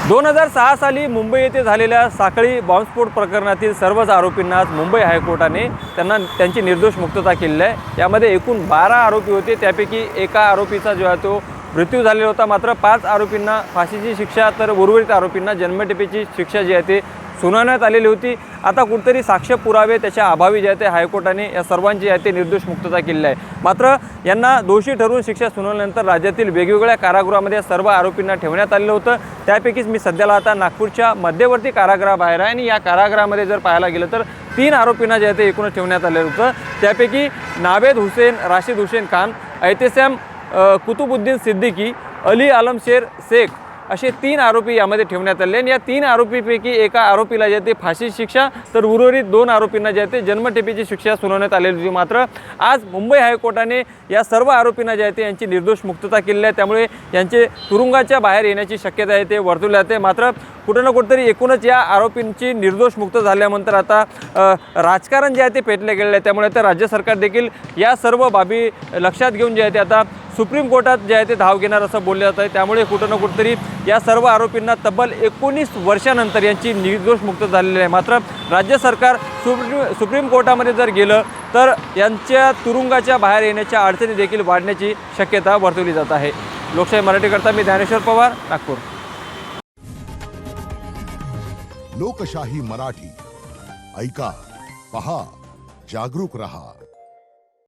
2006 साली मुंबई येथे झालेल्या साखळी बॉम्बस्फोट प्रकरणातील सर्वच आरोपींना आज मुंबई हायकोर्टाने त्यांची निर्दोष मुक्तता केलेली आहे। यामध्ये एकूण 12 आरोपी होते, त्यापैकी एका आरोपीचा जो आहे तो मृत्यू झालेला होता। मात्र 5 आरोपींना फाशीची शिक्षा तर उर्वरित आरोपींना जन्मठेपेची शिक्षा जी आहे ते सुनावण्यात आलेली होती। आता कुठेतरी साक्ष पुरावे त्याच्या अभावी जे आहे ते हायकोर्टाने या सर्वांची आहे ते निर्दोष मुक्तता केलेली आहे। मात्र यांना दोषी ठरवून शिक्षा सुनावल्यानंतर राज्यातील वेगवेगळ्या कारागृहामध्ये सर्व आरोपींना ठेवण्यात आलेलं होतं। त्यापैकीच मी सध्याला आता नागपूरच्या मध्यवर्ती कारागृहाबाहेर आहे आणि या कारागृहामध्ये जर पाहायला गेलं तर 3 आरोपींना जे आहे ते एकूणच ठेवण्यात आलेलं होतं। त्यापैकी नावेद हुसेन, राशिद हुसेन खान, एहतेशाम कुतुबुद्दीन सिद्दीकी, अली आलमशेर शेख असे 3 आरोपी यामध्ये ठेवण्यात आले आणि या 3 आरोपीपैकी एका आरोपीला जे ते फाशी शिक्षा तर उर्वरित 2 आरोपींना जे ते जन्मठेपेची शिक्षा सुनावण्यात आलेली होती। मात्र आज मुंबई हायकोर्टाने या सर्व आरोपींना जे ते यांची निर्दोष मुक्तता केलेली आहे, त्यामुळे यांचे तुरुंगाच्या बाहेर येण्याची शक्यता आहे ते वर्तवली जाते। मात्र कुठं ना कुठेतरी एकूणच या आरोपींची निर्दोष मुक्त झाल्यानंतर आता राजकारण जे आहे ते पेटले गेलेले आहे, त्यामुळे आता राज्य सरकार देखील या सर्व बाबी लक्षात घेऊन जे आहे ते आता सुप्रीम कोर्टात जे आहे ते धाव घेणार असं बोलले जात आहे। त्यामुळे कुठं ना कुठेतरी या सर्व आरोपींना तब्बल 19 वर्षानंतर यांची निर्दोष मुक्त झालेली आहे। मात्र राज्य सरकार सुप्रीम कोर्टामध्ये जर गेलं तर यांच्या तुरुंगाच्या बाहेर येण्याच्या अडचणी देखील वाढण्याची शक्यता वर्तवली जात आहे। लोकशाही मराठीकरता मी ज्ञानेश्वर पवार, नागपूर। लोकशाही मराठी ऐका, पहा, जागरूक रहा।